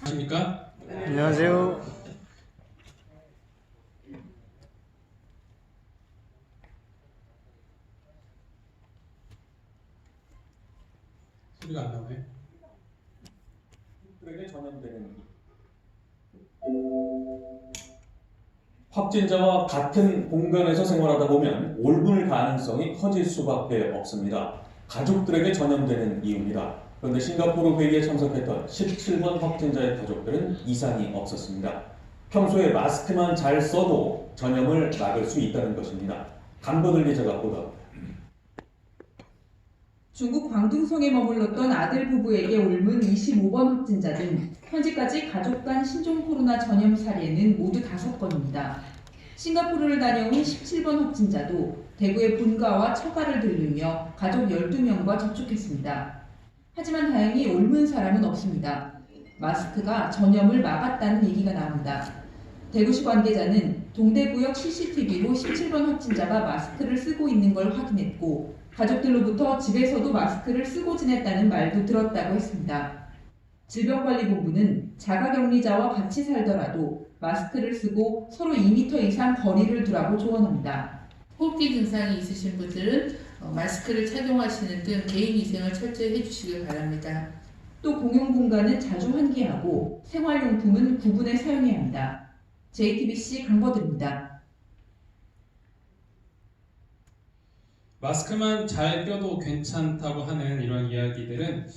안녕하십니까? 안녕하세요. 소리가 안 나오네. 그에게 전염되는 확진자와 같은 공간에서 생활하다 보면 옮을 가능성이 커질 수밖에 없습니다. 가족들에게 전염되는 이유입니다. 그런데 싱가포르 회의에 참석했던 17번 확진자의 가족들은 이상이 없었습니다. 평소에 마스크만 잘 써도 전염을 막을 수 있다는 것입니다. 강보들 기자가 보도합니다. 중국 광둥성에 머물렀던 아들 부부에게 옮은 25번 확진자 등 현재까지 가족 간 신종 코로나 전염 사례는 모두 5건입니다. 싱가포르를 다녀온 17번 확진자도 대구의 본가와 처가를 들르며 가족 12명과 접촉했습니다. 하지만 다행히 옮은 사람은 없습니다. 마스크가 전염을 막았다는 얘기가 나옵니다. 대구시 관계자는 동대구역 CCTV로 17번 확진자가 마스크를 쓰고 있는 걸 확인했고 가족들로부터 집에서도 마스크를 쓰고 지냈다는 말도 들었다고 했습니다. 질병관리본부는 자가격리자와 같이 살더라도 마스크를 쓰고 서로 2m 이상 거리를 두라고 조언합니다. 호흡기 증상이 있으신 분들은 마스크를 착용하시는 등 개인위생을 철저히 해주시길 바랍니다. 또 공용공간은 자주 환기하고 생활용품은 구분해 사용해야 한다. JTBC 강버드입니다. 마스크만 잘 껴도 괜찮다고 하는 이런 이야기들은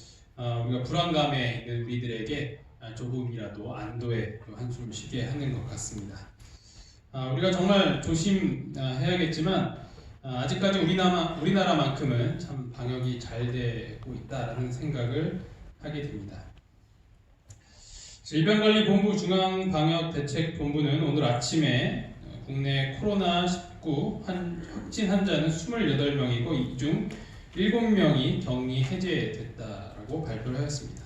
우리가 불안감에 있는 우리들에게 조금이라도 안도의 한숨을 쉬게 하는 것 같습니다. 우리가 정말 조심해야겠지만 아직까지 우리나라만큼은 참 방역이 잘 되고 있다라는 생각을 하게 됩니다. 질병관리본부 중앙방역대책본부는 오늘 아침에 국내 코로나19 확진 환자는 28명이고 이 중 7명이 격리 해제됐다라고 발표를 하였습니다.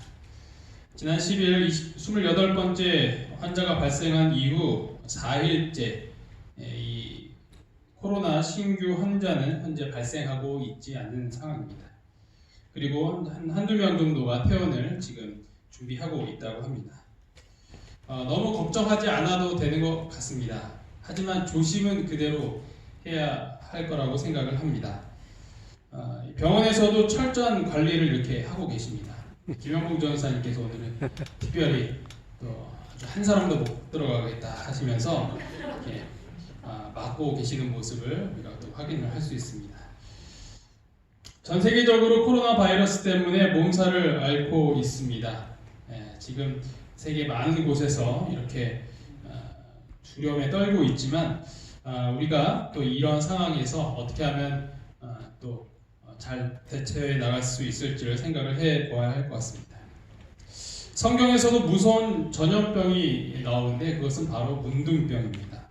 지난 10일 28번째 환자가 발생한 이후 4일째 이 코로나 신규 환자는 현재 발생하고 있지 않는 상황입니다. 그리고 한두 명 정도가 퇴원을 지금 준비하고 있다고 합니다. 너무 걱정하지 않아도 되는 것 같습니다. 하지만 조심은 그대로 해야 할 거라고 생각을 합니다. 병원에서도 철저한 관리를 이렇게 하고 계십니다. 김영봉 전사님께서 오늘은 특별히 또 아주 한 사람도 못 들어가겠다 하시면서 이렇게 막고 계시는 모습을 우리가 또 확인을 할 수 있습니다. 전 세계적으로 코로나 바이러스 때문에 몸살을 앓고 있습니다. 지금 세계 많은 곳에서 이렇게 두려움에 떨고 있지만 우리가 또 이런 상황에서 어떻게 하면 또 잘 대처해 나갈 수 있을지를 생각을 해 보아야 할 것 같습니다. 성경에서도 무서운 전염병이 나오는데 그것은 바로 문둥병입니다.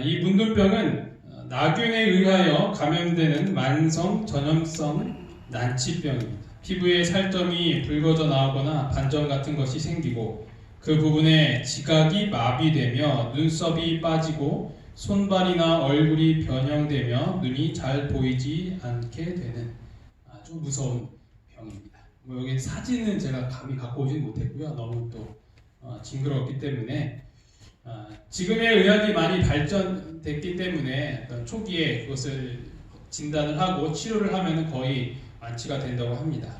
이 문둥병은 나균에 의하여 감염되는 만성 전염성 난치병입니다. 피부에 살점이 붉어져 나오거나 반점 같은 것이 생기고 그 부분에 지각이 마비되며 눈썹이 빠지고 손발이나 얼굴이 변형되며 눈이 잘 보이지 않게 되는 아주 무서운 병입니다. 여기 사진은 제가 감히 갖고 오진 못했고요. 너무 또 징그럽기 때문에 지금의 의학이 많이 발전됐기 때문에 어떤 초기에 그것을 진단을 하고 치료를 하면 거의 완치가 된다고 합니다.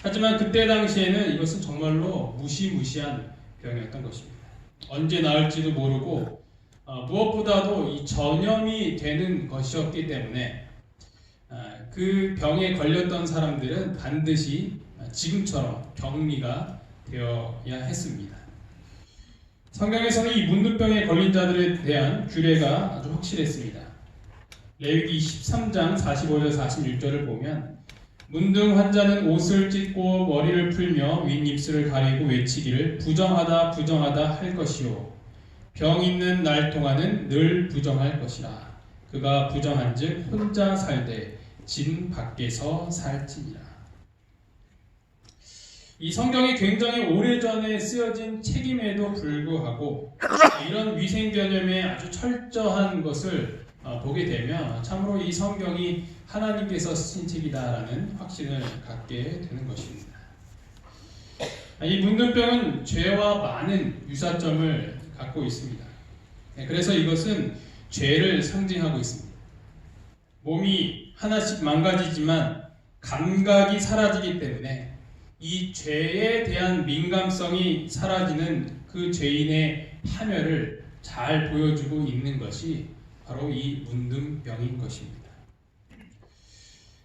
하지만 그때 당시에는 이것은 정말로 무시무시한 병이었던 것입니다. 언제 나을지도 모르고 무엇보다도 이 전염이 되는 것이었기 때문에 그 병에 걸렸던 사람들은 반드시 지금처럼 격리가 되어야 했습니다. 성경에서는 이 문둥병에 걸린 자들에 대한 규례가 아주 확실했습니다. 레위기 13장 45절 46절을 보면 문둥 환자는 옷을 찢고 머리를 풀며 윗입술을 가리고 외치기를 부정하다 부정하다 할 것이요 병 있는 날 동안은 늘 부정할 것이라. 그가 부정한즉 혼자 살되 진 밖에서 살지니라. 이 성경이 굉장히 오래전에 쓰여진 책임에도 불구하고 이런 위생 개념에 아주 철저한 것을 보게 되면 참으로 이 성경이 하나님께서 쓰신 책이다라는 확신을 갖게 되는 것입니다. 이 문둥병은 죄와 많은 유사점을 갖고 있습니다. 그래서 이것은 죄를 상징하고 있습니다. 몸이 하나씩 망가지지만 감각이 사라지기 때문에 이 죄에 대한 민감성이 사라지는 그 죄인의 파멸을 잘 보여주고 있는 것이 바로 이 문둥병인 것입니다.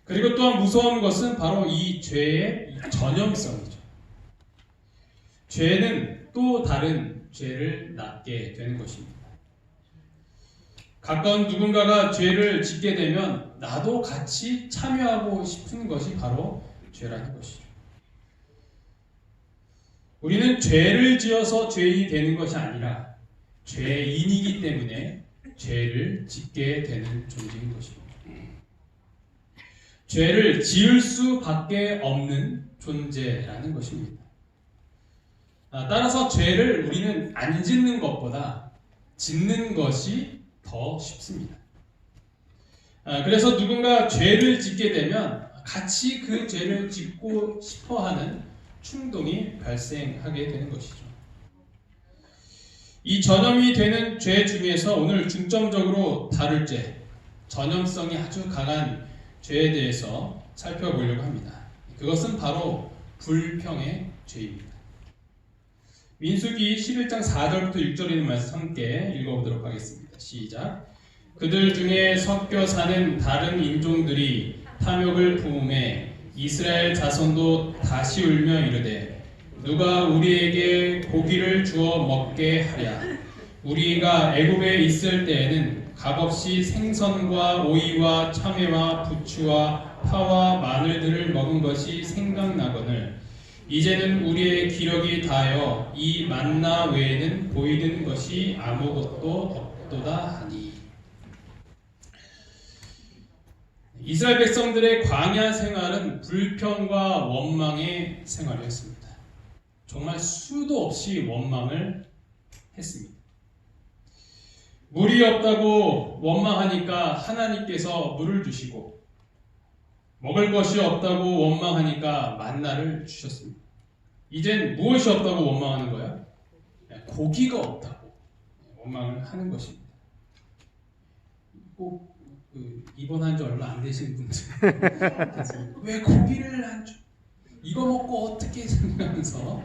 그리고 또한 무서운 것은 바로 이 죄의 전염성이죠. 죄는 또 다른 죄를 낳게 되는 것입니다. 가까운 누군가가 죄를 짓게 되면 나도 같이 참여하고 싶은 것이 바로 죄라는 것이죠. 우리는 죄를 지어서 죄인이 되는 것이 아니라 죄인이기 때문에 죄를 짓게 되는 존재인 것입니다. 죄를 지을 수밖에 없는 존재라는 것입니다. 따라서 죄를 우리는 안 짓는 것보다 짓는 것이 더 쉽습니다. 그래서 누군가 죄를 짓게 되면 같이 그 죄를 짓고 싶어하는 충동이 발생하게 되는 것이죠. 이 전염이 되는 죄 중에서 오늘 중점적으로 다룰 죄, 전염성이 아주 강한 죄에 대해서 살펴보려고 합니다. 그것은 바로 불평의 죄입니다. 민수기 11장 4절부터 6절에 있는 말씀 함께 읽어보도록 하겠습니다. 시작. 그들 중에 섞여 사는 다른 인종들이 탐욕을 품음에 이스라엘 자손도 다시 울며 이르되 누가 우리에게 고기를 주어 먹게 하랴. 우리가 애굽에 있을 때에는 값없이 생선과 오이와 참외와 부추와 파와 마늘들을 먹은 것이 생각나거늘 이제는 우리의 기력이 다하여 이 만나 외에는 보이는 것이 아무것도 없도다 하니. 이스라엘 백성들의 광야 생활은 불평과 원망의 생활이었습니다. 정말 수도 없이 원망을 했습니다. 물이 없다고 원망하니까 하나님께서 물을 주시고 먹을 것이 없다고 원망하니까 만나를 주셨습니다. 이젠 무엇이 없다고 원망하는 거야? 고기가 없다고 원망을 하는 것입니다. 꼭 입원한 지 얼마 안 되신 분들 왜 고기를 안 줘? 이거 먹고 어떻게 생각하면서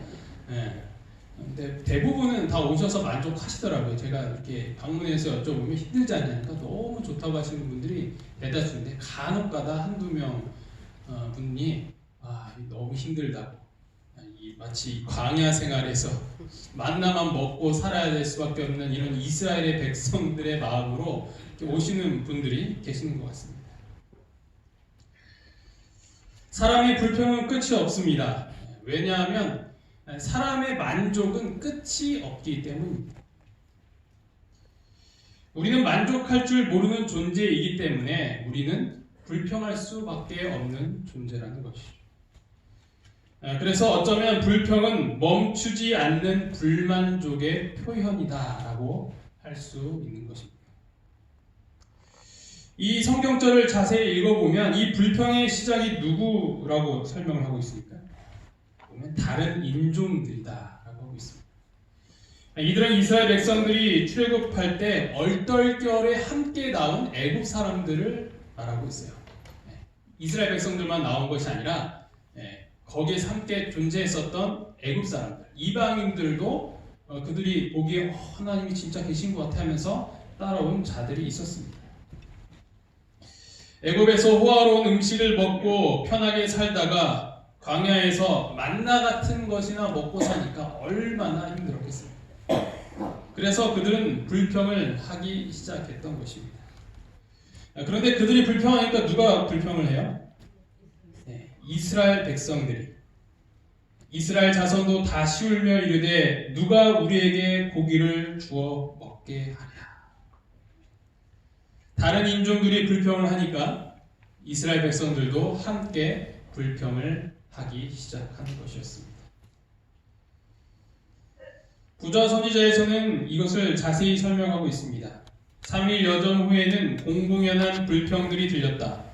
근데 대부분은 다 오셔서 만족하시더라고요. 제가 이렇게 방문해서 여쭤보면 힘들지 않냐니까 너무 좋다고 하시는 분들이 대다수인데 간혹가다 한두 명 분이 너무 힘들다고 마치 광야 생활에서 만나만 먹고 살아야 될 수밖에 없는 이런 이스라엘의 백성들의 마음으로 오시는 분들이 계시는 것 같습니다. 사람의 불평은 끝이 없습니다. 왜냐하면 사람의 만족은 끝이 없기 때문입니다. 우리는 만족할 줄 모르는 존재이기 때문에 우리는 불평할 수밖에 없는 존재라는 것이죠. 그래서 어쩌면 불평은 멈추지 않는 불만족의 표현이다라고 할 수 있는 것입니다. 이 성경절을 자세히 읽어보면 이 불평의 시작이 누구라고 설명을 하고 있습니까? 보면 다른 인종들이다라고 하고 있습니다. 이들은 이스라엘 백성들이 출애굽할 때 얼떨결에 함께 나온 애굽 사람들을 말하고 있어요. 이스라엘 백성들만 나온 것이 아니라 거기에서 함께 존재했었던 애굽 사람들, 이방인들도 그들이 보기에 하나님이 진짜 계신 것 같아 하면서 따라온 자들이 있었습니다. 애굽에서 호화로운 음식을 먹고 편하게 살다가 광야에서 만나 같은 것이나 먹고 사니까 얼마나 힘들었겠어요. 그래서 그들은 불평을 하기 시작했던 것입니다. 그런데 그들이 불평하니까 누가 불평을 해요? 이스라엘 백성들이, 이스라엘 자손도 다시 울며 이르되 누가 우리에게 고기를 주어 먹게 하랴. 다른 인종들이 불평을 하니까 이스라엘 백성들도 함께 불평을 하기 시작하는 것이었습니다. 부자 선지자에서는 이것을 자세히 설명하고 있습니다. 3일 여정 후에는 공공연한 불평들이 들렸다.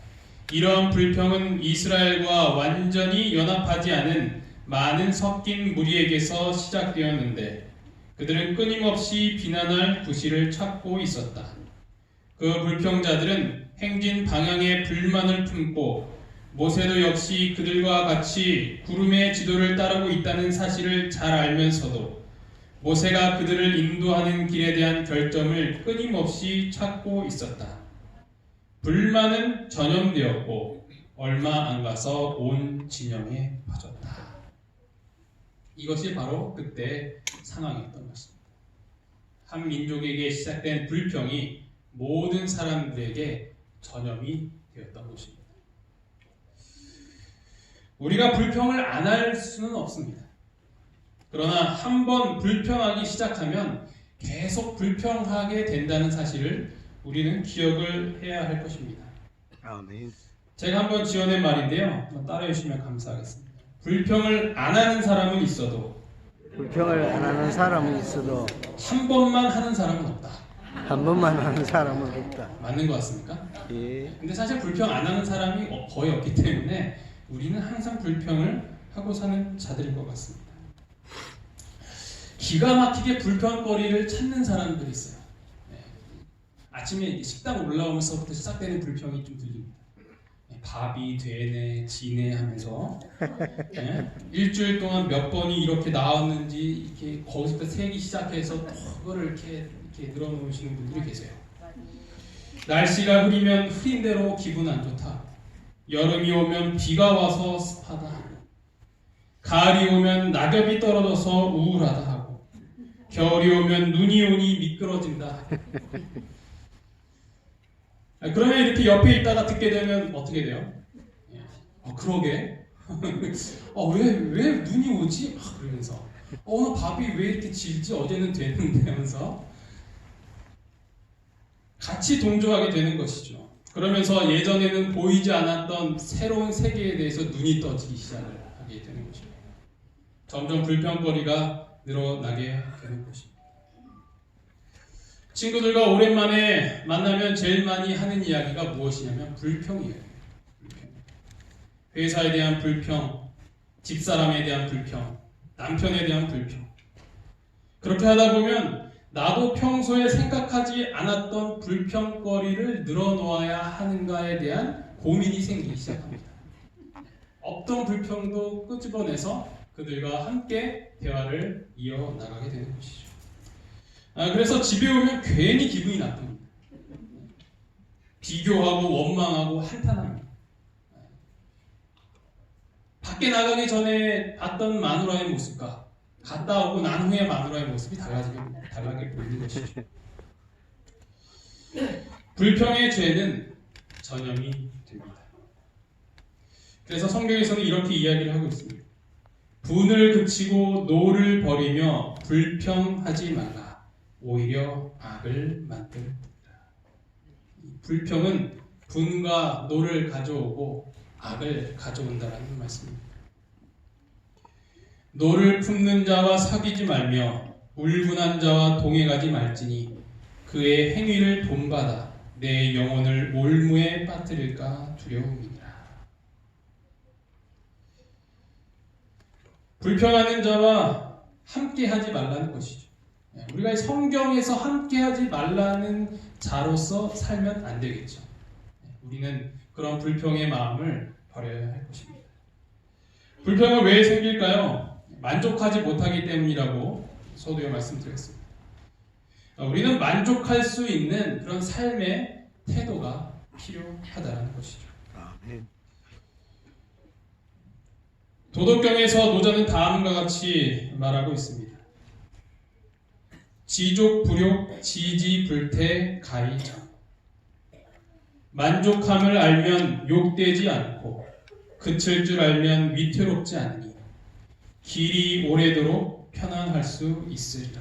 이러한 불평은 이스라엘과 완전히 연합하지 않은 많은 섞인 무리에게서 시작되었는데 그들은 끊임없이 비난할 구실을 찾고 있었다. 그 불평자들은 행진 방향에 불만을 품고 모세도 역시 그들과 같이 구름의 지도를 따르고 있다는 사실을 잘 알면서도 모세가 그들을 인도하는 길에 대한 결점을 끊임없이 찾고 있었다. 불만은 전염되었고 얼마 안 가서 온 진영에 퍼졌다. 이것이 바로 그때의 상황이었던 것입니다. 한 민족에게 시작된 불평이 모든 사람들에게 전염이 되었던 것입니다. 우리가 불평을 안 할 수는 없습니다. 그러나 한번 불평하기 시작하면 계속 불평하게 된다는 사실을 우리는 기억을 해야 할 것입니다. 아멘. 제가 한번 지어낸 말인데요. 한번 따라해 주시면 감사하겠습니다. 불평을 안 하는 사람은 있어도 불평을 안 하는 사람은 있어도 한 번만 하는 사람은 없다. 한 번만 하는 사람은 없다. 맞는 것 같습니까? 예. 근데 사실 불평 안 하는 사람이 거의 없기 때문에 우리는 항상 불평을 하고 사는 자들인 것 같습니다. 기가 막히게 불평거리를 찾는 사람들이 있어요. 네. 아침에 식당 올라오면서부터 시작되는 불평이 좀 들립니다. 네. 밥이 되네 지네 하면서 네. 일주일 동안 몇 번이 이렇게 나왔는지 이렇게 거기서부터 세기 시작해서 그거를 이렇게 늘어놓으시는 분들이 계세요. 날씨가 흐리면 흐린 대로 기분 안 좋다. 여름이 오면 비가 와서 습하다. 가을이 오면 낙엽이 떨어져서 우울하다 하고 겨울이 오면 눈이 오니 미끄러진다. 그러면 이렇게 옆에 있다가 듣게 되면 어떻게 돼요? 그러게. 왜 눈이 오지? 그러면서 오늘 밥이 왜 이렇게 질지? 어제는 됐는데 하면서 같이 동조하게 되는 것이죠. 그러면서 예전에는 보이지 않았던 새로운 세계에 대해서 눈이 떠지기 시작을 하게 되는 것입니다. 점점 불평거리가 늘어나게 되는 것입니다. 친구들과 오랜만에 만나면 제일 많이 하는 이야기가 무엇이냐면 불평이에요. 불평. 회사에 대한 불평, 집사람에 대한 불평, 남편에 대한 불평. 그렇게 하다 보면 나도 평소에 생각하지 않았던 불평거리를 늘어놓아야 하는가에 대한 고민이 생기기 시작합니다. 없던 불평도 끄집어내서 그들과 함께 대화를 이어나가게 되는 것이죠. 그래서 집에 오면 괜히 기분이 나쁩니다. 비교하고 원망하고 한탄합니다. 밖에 나가기 전에 봤던 마누라의 모습과 갔다 오고 난 후에 마누라의 모습이 달라게 보이는 것이죠. 불평의 죄는 전염이 됩니다. 그래서 성경에서는 이렇게 이야기를 하고 있습니다. 분을 그치고 노를 버리며 불평하지 말라. 오히려 악을 만들라. 불평은 분과 노를 가져오고 악을 가져온다라는 말씀입니다. 노를 품는 자와 사귀지 말며 울분한 자와 동행하지 말지니 그의 행위를 본받아 내 영혼을 올무에 빠뜨릴까 두려움이니라. 불평하는 자와 함께하지 말라는 것이죠. 우리가 성경에서 함께하지 말라는 자로서 살면 안 되겠죠. 우리는 그런 불평의 마음을 버려야 할 것입니다. 불평은 왜 생길까요? 만족하지 못하기 때문이라고 서두에 말씀드렸습니다. 우리는 만족할 수 있는 그런 삶의 태도가 필요하다는 것이죠. 아멘. 도덕경에서 노자는 다음과 같이 말하고 있습니다. 지족불욕 지지불태 가이정. 만족함을 알면 욕되지 않고 그칠 줄 알면 위태롭지 않으니 길이 오래도록 편안할 수 있으리라.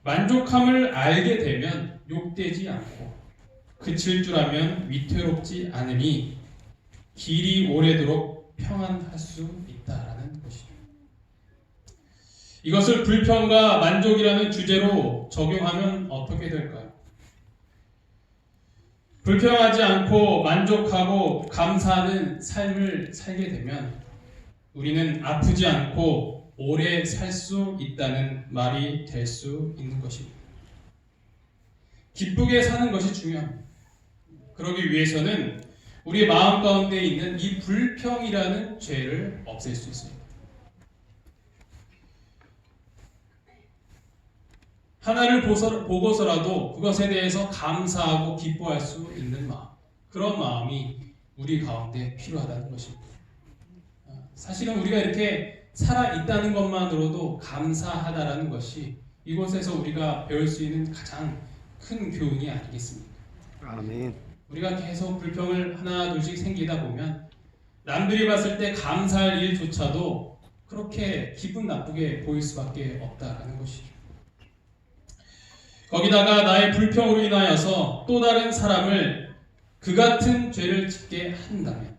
만족함을 알게 되면 욕되지 않고 그칠 줄 알면 위태롭지 않으니 길이 오래도록 평안할 수 있다라는 것이죠. 이것을 불평과 만족이라는 주제로 적용하면 어떻게 될까요? 불평하지 않고 만족하고 감사하는 삶을 살게 되면 우리는 아프지 않고 오래 살 수 있다는 말이 될 수 있는 것입니다. 기쁘게 사는 것이 중요합니다. 그러기 위해서는 우리 마음 가운데 있는 이 불평이라는 죄를 없앨 수 있습니다. 하나를 보고서라도 그것에 대해서 감사하고 기뻐할 수 있는 마음, 그런 마음이 우리 가운데 필요하다는 것입니다. 사실은 우리가 이렇게 살아있다는 것만으로도 감사하다라는 것이 이곳에서 우리가 배울 수 있는 가장 큰 교훈이 아니겠습니까? 아멘. 우리가 계속 불평을 하나 둘씩 생기다 보면 남들이 봤을 때 감사할 일조차도 그렇게 기분 나쁘게 보일 수밖에 없다라는 것이죠. 거기다가 나의 불평으로 인하여서 또 다른 사람을 그 같은 죄를 짓게 한다면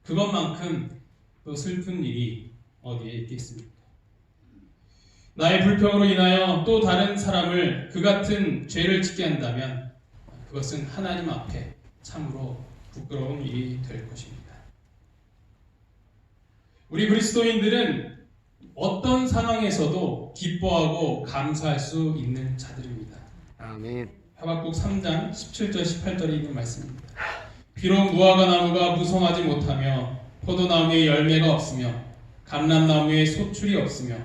그것만큼 또 슬픈 일이 어디에 있겠습니까? 나의 불평으로 인하여 또 다른 사람을 그 같은 죄를 짓게 한다면 그것은 하나님 앞에 참으로 부끄러운 일이 될 것입니다. 우리 그리스도인들은 어떤 상황에서도 기뻐하고 감사할 수 있는 자들입니다. 아멘. 하박국 3장 17절 18절에 있는 말씀입니다. 비록 무화과 나무가 무성하지 못하며 포도나무에 열매가 없으며 감람나무에 소출이 없으며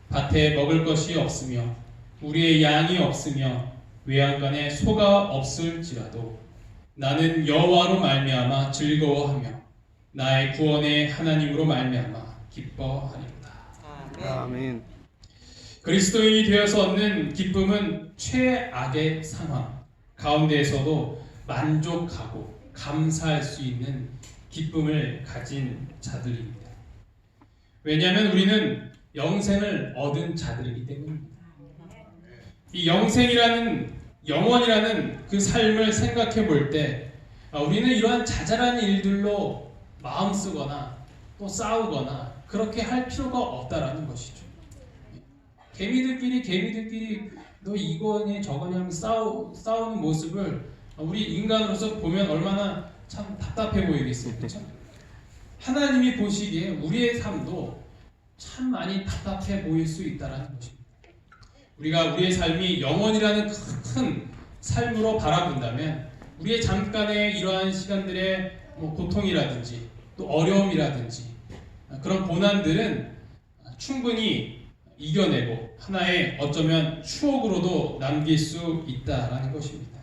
밭에 먹을 것이 없으며 우리의 양이 없으며 외양간에 소가 없을지라도 나는 여호와로 말미암아 즐거워하며 나의 구원의 하나님으로 말미암아 기뻐하리로다. 아멘. 그리스도인이 되어서 얻는 기쁨은 최악의 상황 가운데에서도 만족하고 감사할 수 있는 기쁨을 가진 자들입니다. 왜냐하면 우리는 영생을 얻은 자들이기 때문입니다. 이 영원이라는 그 삶을 생각해 볼 때 우리는 이러한 자잘한 일들로 마음 쓰거나 또 싸우거나 그렇게 할 필요가 없다라는 것이죠. 개미들끼리 너 이거니 저거니 하면서 싸우는 모습을 우리 인간으로서 보면 얼마나 참 답답해 보이겠어요. 그렇죠? 하나님이 보시기에 우리의 삶도 참 많이 답답해 보일 수 있다는 것입니다. 우리가 우리의 삶이 영원이라는 큰 삶으로 바라본다면 우리의 잠깐의 이러한 시간들의 고통이라든지 또 어려움이라든지 그런 고난들은 충분히 이겨내고 하나의 어쩌면 추억으로도 남길 수 있다라는 것입니다.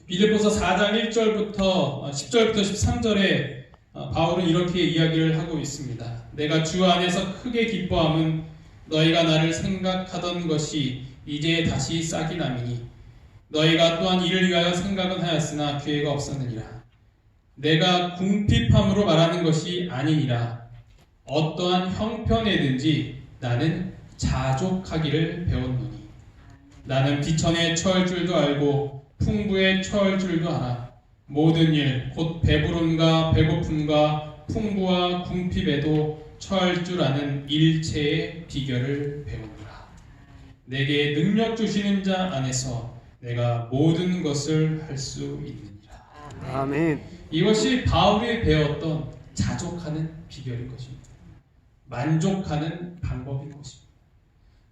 빌립보서 4장 1절부터 10절부터 13절에 바울은 이렇게 이야기를 하고 있습니다. 내가 주 안에서 크게 기뻐함은 너희가 나를 생각하던 것이 이제 다시 싹이 남이니 너희가 또한 이를 위하여 생각은 하였으나 기회가 없었느니라. 내가 궁핍함으로 말하는 것이 아니니라. 어떠한 형편에든지 나는 자족하기를 배웠노니 나는 비천에 처할 줄도 알고 풍부에 처할 줄도 알아. 모든 일 곧 배부름과 배고픔과 풍부와 궁핍에도 처할 줄 아는 일체의 비결을 배우노라. 내게 능력 주시는 자 안에서 내가 모든 것을 할 수 있느니라. 아멘. 이것이 바울이 배웠던 자족하는 비결인 것입니다. 만족하는 방법인 것입니다.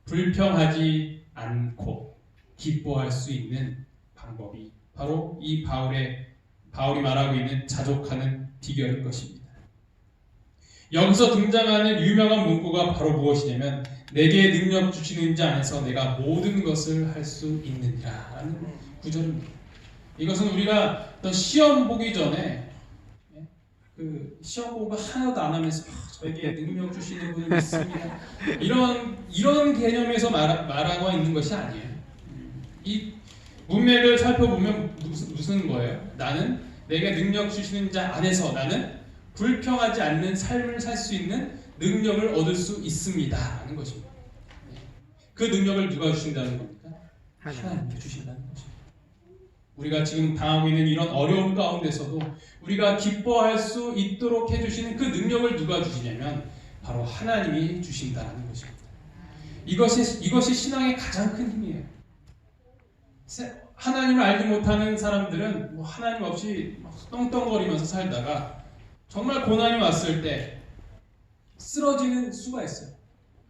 불평하지 않고 기뻐할 수 있는 방법이 바로 이 바울이 말하고 있는 자족하는 비결인 것입니다. 여기서 등장하는 유명한 문구가 바로 무엇이냐면 내게 능력 주시는 자 안에서 내가 모든 것을 할 수 있느니라 라는 구절입니다. 이것은 우리가 어떤 시험 보기 전에 그 시험 공부 하나도 안 하면서 저에게 능력 주시는 분을 믿습니다. 이런 개념에서 말하고 있는 것이 아니에요. 이 문맥을 살펴보면 무슨 거예요? 나는 내게 능력 주시는 자 안에서 나는 불평하지 않는 삶을 살 수 있는 능력을 얻을 수 있습니다 라는 것입니다. 그 능력을 누가 주신다는 겁니까? 하나님께 주신다는 것입니다. 우리가 지금 당하고 있는 이런 어려움 가운데서도 우리가 기뻐할 수 있도록 해주시는 그 능력을 누가 주시냐면 바로 하나님이 주신다는 것입니다. 이것이 신앙의 가장 큰 힘이에요. 하나님을 알지 못하는 사람들은 하나님 없이 떵떵거리면서 살다가 정말 고난이 왔을 때 쓰러지는 수가 있어요.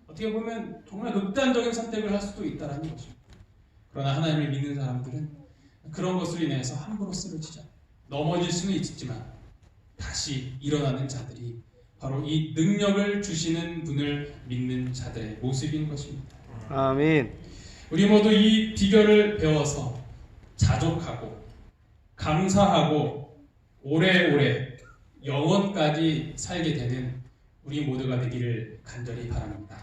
어떻게 보면 정말 극단적인 선택을 할 수도 있다는 것입니다. 그러나 하나님을 믿는 사람들은 그런 것으로 인해서 함부로 쓰러지지 않아요. 넘어질 수는 있지만 다시 일어나는 자들이 바로 이 능력을 주시는 분을 믿는 자들의 모습인 것입니다. 아멘. 우리 모두 이 비결을 배워서 자족하고 감사하고 오래오래 영원까지 살게 되는 우리 모두가 되기를 간절히 바랍니다.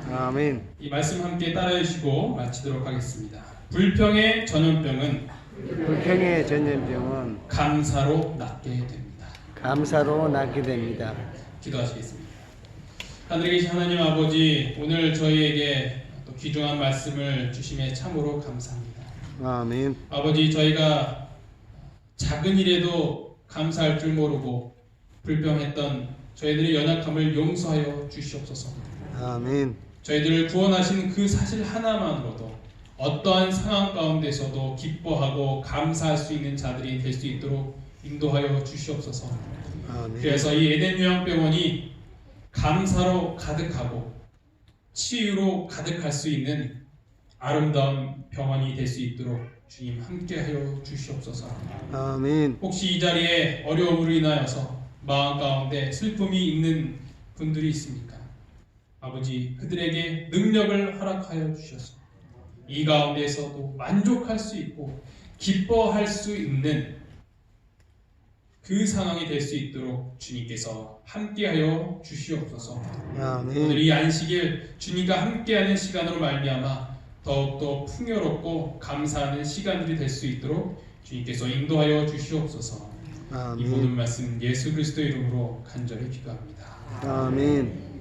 아멘. 이 말씀 함께 따라해 주시고 마치도록 하겠습니다. 불평의 전염병은 불평의 전염병은 감사로 낫게 됩니다. 감사로 낫게 됩니다. 기도하시겠습니다. 하늘에 계신 하나님 아버지, 오늘 저희에게 또 귀중한 말씀을 주심에 참으로 감사합니다. 아멘. 아버지, 저희가 작은 일에도 감사할 줄 모르고 불평했던 저희들의 연약함을 용서하여 주시옵소서. 아멘. 저희들을 구원하신 그 사실 하나만으로도 어떠한 상황 가운데서도 기뻐하고 감사할 수 있는 자들이 될 수 있도록 인도하여 주시옵소서. 아멘. 그래서 이 에덴 요양병원이 감사로 가득하고 치유로 가득할 수 있는 아름다운 병원이 될 수 있도록 주님 함께하여 주시옵소서. 아멘. 혹시 이 자리에 어려움으로 인하여서 마음 가운데 슬픔이 있는 분들이 있습니까? 아버지, 그들에게 능력을 허락하여 주셔서 이 가운데서도 만족할 수 있고 기뻐할 수 있는 그 상황이 될 수 있도록 주님께서 함께하여 주시옵소서. 오늘 아멘. 이 안식일 주님과 함께하는 시간으로 말미암아 더욱더 풍요롭고 감사하는 시간들이 될 수 있도록 주님께서 인도하여 주시옵소서. 이 모든 아멘. 말씀 예수 그리스도 이름으로 간절히 기도합니다. 아멘.